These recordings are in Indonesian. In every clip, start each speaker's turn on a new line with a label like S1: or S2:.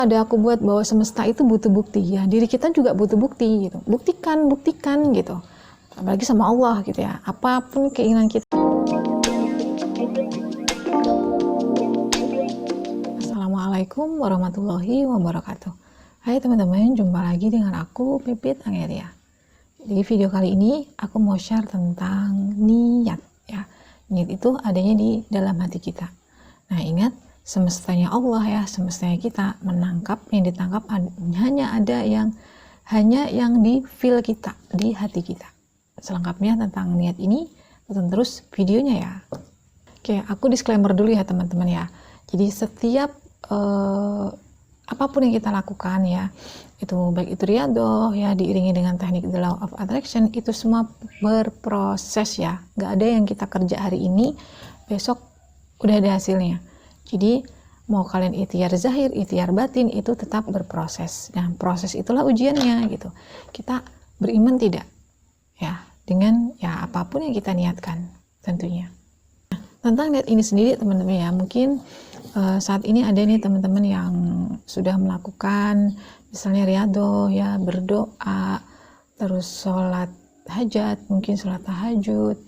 S1: Ada aku buat bahwa semesta itu butuh bukti ya, diri kita juga butuh bukti gitu, buktikan gitu, apalagi sama Allah gitu ya, apapun keinginan kita. Assalamualaikum warahmatullahi wabarakatuh. Hai teman-teman, jumpa lagi dengan aku Pipit Angeria. Di video kali ini aku mau share tentang niat ya. Niat itu adanya di dalam hati kita. Nah ingat, semestanya Allah ya, semestanya kita menangkap, yang ditangkap hanya yang di feel kita, di hati kita. Selengkapnya tentang niat ini tonton terus videonya ya. Oke, aku disclaimer dulu ya teman-teman ya. Jadi setiap apapun yang kita lakukan ya, itu baik itu riyadhah ya, diiringi dengan teknik the law of attraction, itu semua berproses ya. Gak ada yang kita kerja hari ini besok udah ada hasilnya. Jadi mau kalian ikhtiar zahir, ikhtiar batin, itu tetap berproses. Dan proses itulah ujiannya gitu. Kita beriman tidak? Ya, dengan ya apapun yang kita niatkan tentunya. Nah, tentang niat ini sendiri teman-teman ya, mungkin saat ini ada nih teman-teman yang sudah melakukan misalnya riyadhah ya, berdoa, terus sholat hajat, mungkin sholat tahajud,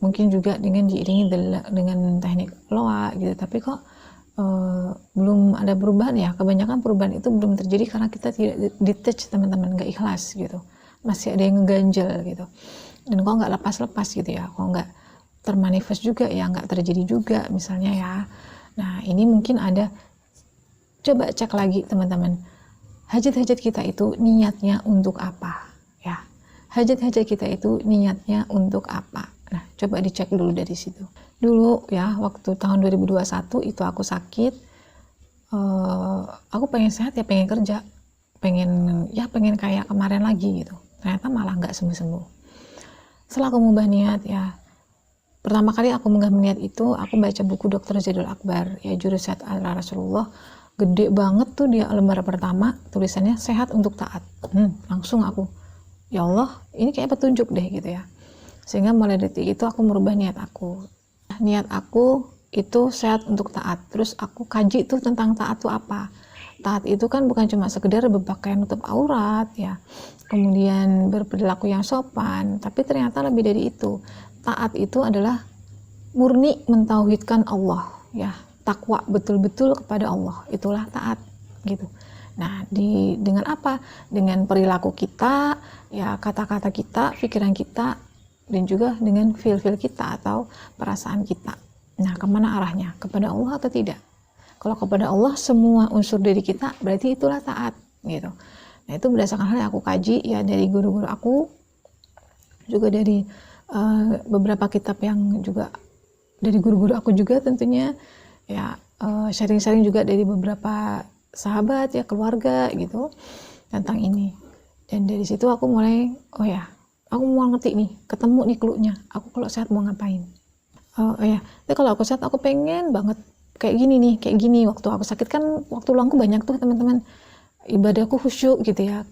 S1: mungkin juga dengan diiringi dengan teknik loa gitu, tapi kok belum ada perubahan ya. Kebanyakan perubahan itu belum terjadi karena kita tidak detach teman-teman, nggak ikhlas gitu, masih ada yang ngeganjel gitu, dan kok nggak lepas-lepas gitu ya, kok nggak termanifest juga ya, nggak terjadi juga misalnya ya. Nah ini mungkin ada, coba cek lagi teman-teman, hajat-hajat kita itu niatnya untuk apa ya, hajat-hajat kita itu niatnya untuk apa. Nah coba dicek dulu dari situ dulu ya. Waktu tahun 2021 itu aku sakit, aku pengen sehat ya, pengen kerja, pengen kayak kemarin lagi gitu, ternyata malah nggak sembuh-sembuh. Setelah aku mengubah niat ya, pertama kali aku mengubah niat itu aku baca buku Dr. Zaidul Akbar ya, Jurus Sehat ala Rasulullah. Gede banget tuh dia, lembar pertama tulisannya sehat untuk taat. Langsung aku, ya Allah ini kayak petunjuk deh gitu ya. Sehingga mulai detik itu aku merubah niat aku. Niat aku itu sehat untuk taat. Terus aku kaji tuh tentang taat itu apa. Taat itu kan bukan cuma sekedar berpakaian nutup aurat ya, kemudian berperilaku yang sopan, tapi ternyata lebih dari itu. Taat itu adalah murni mentauhidkan Allah ya, takwa betul-betul kepada Allah, itulah taat gitu. Nah dengan apa? Dengan perilaku kita ya, kata-kata kita, pikiran kita, dan juga dengan feel kita atau perasaan kita. Nah kemana arahnya? Kepada Allah atau tidak? Kalau kepada Allah semua unsur diri kita, berarti itulah taat gitu. Nah itu berdasarkan hal yang aku kaji ya, dari guru-guru aku, juga dari beberapa kitab yang juga dari guru-guru aku juga tentunya ya, sharing-sharing juga dari beberapa sahabat ya, keluarga gitu tentang ini. Dan dari situ aku mulai, oh ya aku mau ngerti nih, ketemu nih clue-nya, aku kalau sehat mau ngapain. Oh ya, tapi kalau aku sehat aku pengen banget kayak gini nih, kayak gini. Waktu aku sakit kan waktu luangku banyak tuh teman-teman, ibadahku khusyuk gitu ya,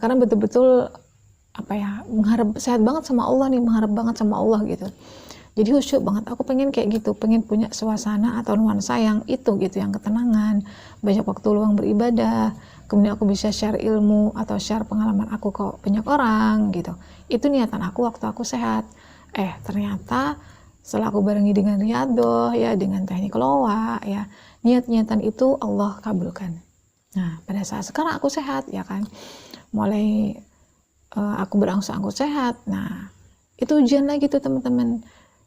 S1: karena betul-betul apa ya, mengharap sehat banget sama Allah nih, mengharap banget sama Allah gitu. Jadi khusyuk banget, aku pengen kayak gitu, pengen punya suasana atau nuansa yang itu gitu, yang ketenangan, banyak waktu luang beribadah, kemudian aku bisa share ilmu atau share pengalaman aku ke banyak orang gitu. Itu niatan aku waktu aku sehat. Ternyata setelah aku barengi dengan riyadhah ya, dengan teknik loa ya, niat-niatan itu Allah kabulkan. Nah pada saat sekarang aku sehat ya kan, mulai aku berangsur-angsur sehat. Nah itu ujian lagi tuh teman-teman,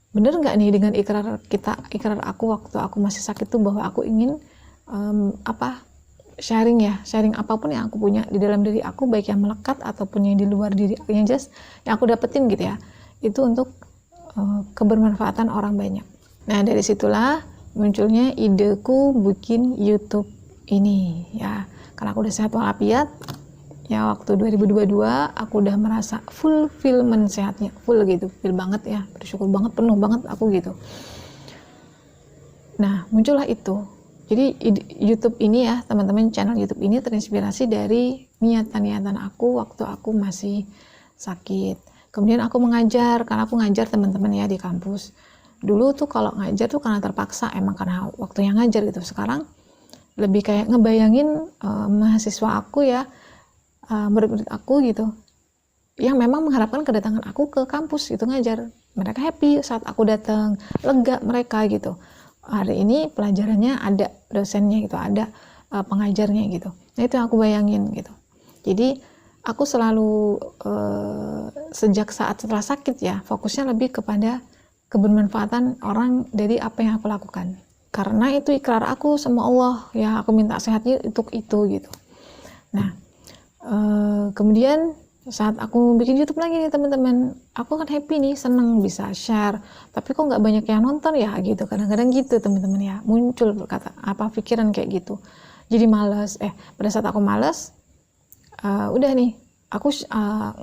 S1: bener nggak nih dengan ikrar aku waktu aku masih sakit tuh, bahwa aku ingin sharing apapun yang aku punya di dalam diri aku, baik yang melekat ataupun yang di luar diri, yang just yang aku dapetin gitu ya, itu untuk kebermanfaatan orang banyak. Nah dari situlah munculnya ideku bikin YouTube ini ya, karena aku udah sehat walafiat ya. Waktu 2022 aku udah merasa fulfillment sehatnya, full gitu, feel banget ya, bersyukur banget, penuh banget aku gitu. Nah muncullah itu. Jadi YouTube ini ya teman-teman, channel YouTube ini terinspirasi dari niatan-niatan aku waktu aku masih sakit. Kemudian aku mengajar, karena aku ngajar teman-teman ya di kampus. Dulu tuh kalau ngajar tuh karena terpaksa, emang karena waktu yang ngajar gitu. Sekarang lebih kayak ngebayangin mahasiswa aku ya, murid-murid aku gitu, yang memang mengharapkan kedatangan aku ke kampus gitu ngajar. Mereka happy saat aku datang, lega mereka gitu. Hari ini pelajarannya ada dosennya gitu, ada pengajarnya gitu. Nah itu yang aku bayangin gitu. Jadi aku selalu sejak saat setelah sakit ya, fokusnya lebih kepada kebermanfaatan orang dari apa yang aku lakukan. Karena itu ikrar aku sama Allah ya, aku minta sehatnya untuk itu gitu. Nah kemudian saat aku bikin YouTube lagi nih teman-teman, aku kan happy nih, seneng bisa share, tapi kok nggak banyak yang nonton ya gitu. Kadang-kadang gitu teman-teman ya, muncul pikiran kayak gitu. Jadi males. Pada saat aku males, udah nih, aku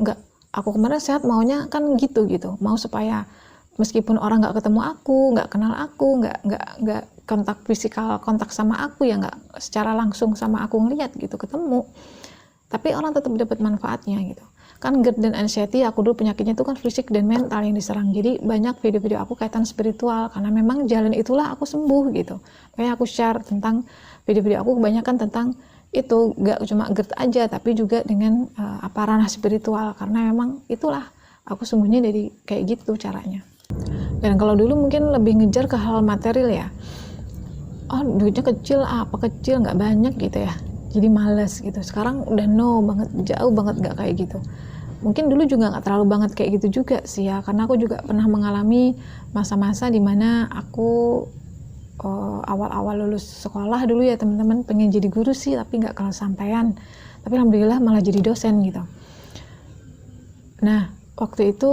S1: nggak, aku kemarin sehat maunya kan gitu, mau supaya meskipun orang nggak ketemu aku, nggak kenal aku, nggak kontak fisikal, kontak sama aku ya, nggak secara langsung sama aku ngeliat gitu, ketemu, tapi orang tetap dapat manfaatnya gitu. Kan GERD dan anxiety, aku dulu penyakitnya itu kan fisik dan mental yang diserang. Jadi banyak video-video aku kaitan spiritual, karena memang jalan itulah aku sembuh gitu. Kayak aku share tentang video-video aku kebanyakan tentang itu, gak cuma GERD aja, tapi juga dengan ranah spiritual, karena memang itulah aku sembuhnya dari kayak gitu caranya. Dan kalau dulu mungkin lebih ngejar ke hal material ya, duitnya kecil, kecil, nggak banyak gitu ya, jadi males gitu. Sekarang udah no banget, jauh banget gak kayak gitu. Mungkin dulu juga nggak terlalu banget kayak gitu juga sih ya, karena aku juga pernah mengalami masa-masa dimana aku awal-awal lulus sekolah dulu ya teman-teman, pengen jadi guru sih tapi nggak kesampaian, tapi alhamdulillah malah jadi dosen gitu. Nah waktu itu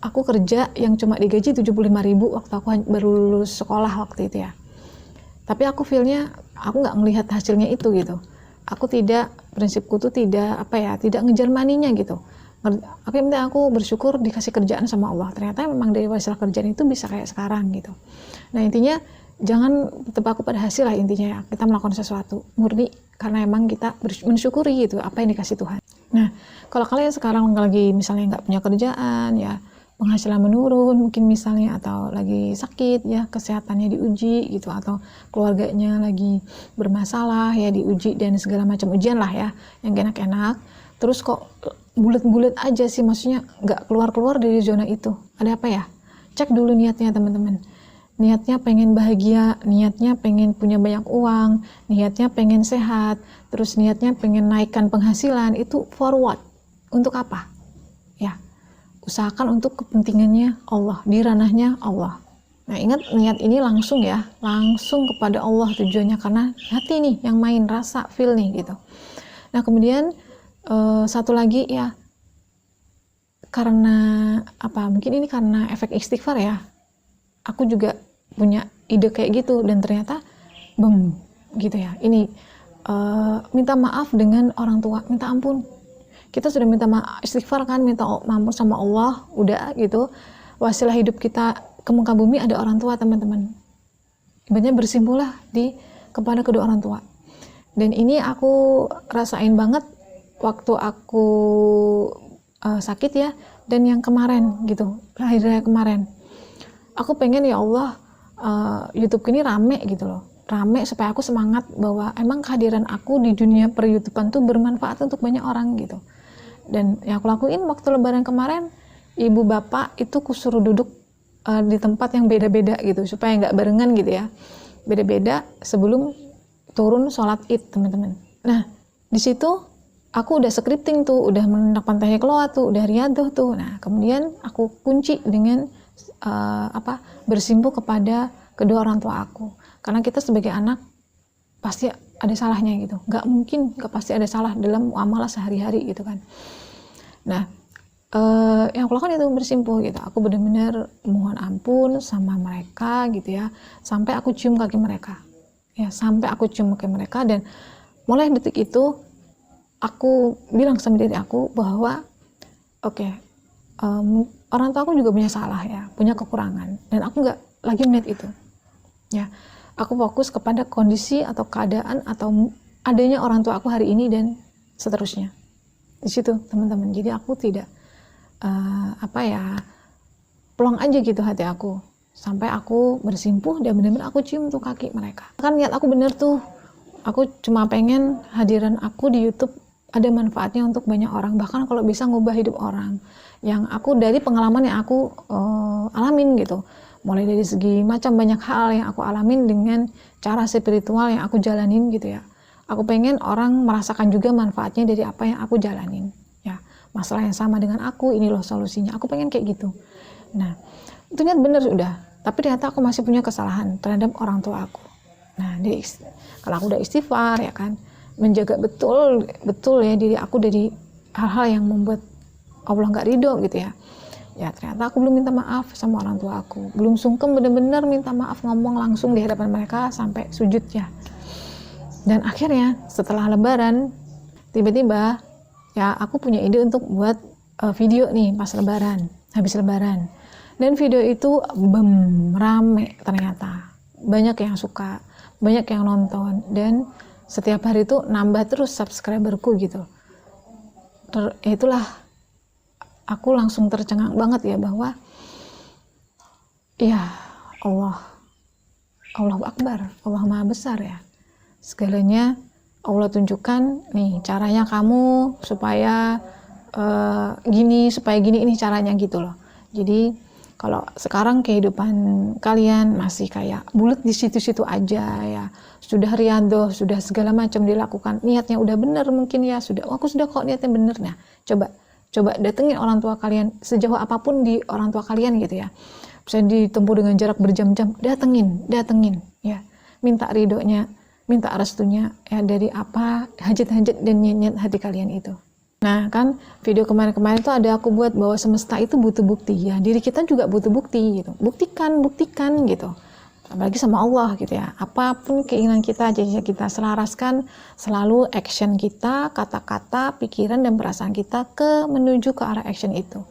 S1: aku kerja yang cuma digaji 75.000 waktu aku baru lulus sekolah waktu itu ya, tapi aku feelnya aku nggak melihat hasilnya itu gitu. Aku tidak, prinsipku tuh tidak tidak ngejar maninya gitu. Aku bersyukur dikasih kerjaan sama Allah. Ternyata memang dari hasil kerjaan itu bisa kayak sekarang gitu. Nah intinya jangan terpaku pada hasil lah intinya ya. Kita melakukan sesuatu murni karena emang kita mensyukuri gitu apa yang dikasih Tuhan. Nah kalau kalian sekarang lagi misalnya nggak punya kerjaan ya, penghasilan menurun mungkin misalnya, atau lagi sakit ya, kesehatannya diuji gitu, atau keluarganya lagi bermasalah ya, diuji dan segala macam ujian lah ya, yang enak-enak, terus kok bulet-bulet aja sih, maksudnya nggak keluar-keluar dari zona itu, ada apa ya? Cek dulu niatnya teman-teman. Niatnya pengen bahagia, niatnya pengen punya banyak uang, niatnya pengen sehat, terus niatnya pengen naikkan penghasilan, itu forward untuk apa? Ya usahakan untuk kepentingannya Allah, di ranahnya Allah. Nah ingat, niat ini langsung ya, langsung kepada Allah tujuannya, karena hati nih yang main, rasa, feel nih gitu. Nah kemudian satu lagi ya, karena mungkin ini karena efek istighfar ya, aku juga punya ide kayak gitu, dan ternyata gitu ya, ini minta maaf dengan orang tua, minta ampun. Kita sudah minta istighfar kan, minta ampun sama Allah, udah gitu, wasilah hidup kita ke muka bumi ada orang tua teman-teman. Ibaratnya bersimpulah kepada kedua orang tua. Dan ini aku rasain banget waktu aku sakit ya, dan yang kemarin gitu, akhir raya kemarin. Aku pengen ya Allah, YouTube ini rame gitu loh, rame supaya aku semangat bahwa emang kehadiran aku di dunia per YouTubean tuh bermanfaat untuk banyak orang gitu. Dan yang aku lakuin waktu lebaran kemarin, ibu bapak itu kusuruh duduk di tempat yang beda-beda gitu, supaya nggak barengan gitu ya, beda-beda sebelum turun sholat id teman-teman. Nah di situ aku udah scripting tuh, udah menenangkan tahiyat tuh, udah riadoh tuh. Nah kemudian aku kunci dengan bersimpuh kepada kedua orang tua aku, karena kita sebagai anak pasti ada salahnya gitu, nggak mungkin nggak pasti ada salah dalam muamalah sehari-hari gitu kan. Nah yang aku lakukan itu bersimpuh gitu, aku benar-benar mohon ampun sama mereka gitu ya, sampai aku cium kaki mereka ya, sampai aku cium kaki mereka. Dan mulai detik itu aku bilang sama diri aku bahwa orang tua aku juga punya salah ya, punya kekurangan, dan aku nggak lagi melihat itu ya. Aku fokus kepada kondisi atau keadaan atau adanya orang tua aku hari ini dan seterusnya. Di situ teman-teman. Jadi aku tidak plong aja gitu hati aku, sampai aku bersimpuh dan benar-benar aku cium tuh kaki mereka. Kan niat aku bener tuh, aku cuma pengen hadiran aku di YouTube ada manfaatnya untuk banyak orang, bahkan kalau bisa ngubah hidup orang. Yang aku dari pengalaman yang aku alamin gitu, mulai dari segi macam banyak hal yang aku alamin dengan cara spiritual yang aku jalanin gitu ya. Aku pengen orang merasakan juga manfaatnya dari apa yang aku jalanin ya. Masalah yang sama dengan aku, ini loh solusinya, aku pengen kayak gitu. Nah itu niat bener sudah, tapi ternyata aku masih punya kesalahan terhadap orang tua aku. Nah kalau aku udah istighfar ya kan, menjaga betul ya diri aku dari hal-hal yang membuat Allah nggak ridho gitu ya. Ya ternyata aku belum minta maaf sama orang tua aku, belum sungkem bener-bener minta maaf, ngomong langsung di hadapan mereka sampai sujud ya. Dan akhirnya setelah lebaran tiba-tiba ya aku punya ide untuk buat video nih pas lebaran, habis lebaran. Dan video itu rame ternyata, banyak yang suka, banyak yang nonton, dan setiap hari itu nambah terus subscriberku gitu. Itulah aku langsung tercengang banget ya bahwa ya Allahu Akbar, Allah Maha Besar ya. Segalanya Allah tunjukkan nih caranya kamu supaya gini, ini caranya gitu loh. Jadi kalau sekarang kehidupan kalian masih kayak bulat di situ-situ aja ya, sudah riyadhah, sudah segala macam dilakukan, niatnya udah bener mungkin ya, aku sudah kok niatnya bener. Nah coba datengin orang tua kalian, sejauh apapun di orang tua kalian gitu ya, bisa ditempuh dengan jarak berjam-jam, datengin ya, minta ridhonya, minta restunya ya dari apa hajat-hajat dan niat hati kalian itu. Nah kan video kemarin-kemarin itu ada aku buat bahwa semesta itu butuh bukti ya, diri kita juga butuh bukti gitu, buktikan gitu, apalagi sama Allah gitu ya. Apapun keinginan kita, jika kita selaraskan selalu action kita, kata-kata, pikiran dan perasaan kita menuju ke arah action itu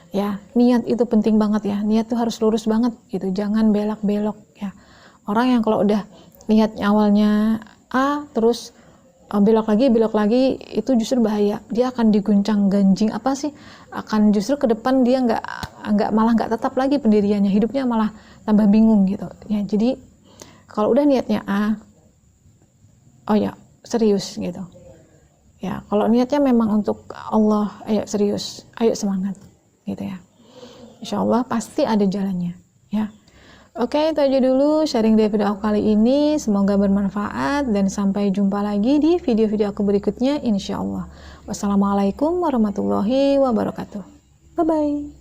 S1: ya. Niat itu penting banget ya, niat itu harus lurus banget gitu, jangan belok-belok ya. Orang yang kalau udah niatnya awalnya A terus belok lagi itu justru bahaya, dia akan diguncang ganjing akan justru ke depan dia malah nggak tetap lagi pendiriannya, hidupnya malah tambah bingung gitu ya. Jadi kalau udah niatnya A, oh ya serius gitu ya, kalau niatnya memang untuk Allah, ayo serius, ayo semangat gitu ya, insya Allah pasti ada jalannya ya. Oke, itu aja dulu sharing dari video aku kali ini. Semoga bermanfaat dan sampai jumpa lagi di video-video aku berikutnya insya Allah. Wassalamualaikum warahmatullahi wabarakatuh. Bye-bye.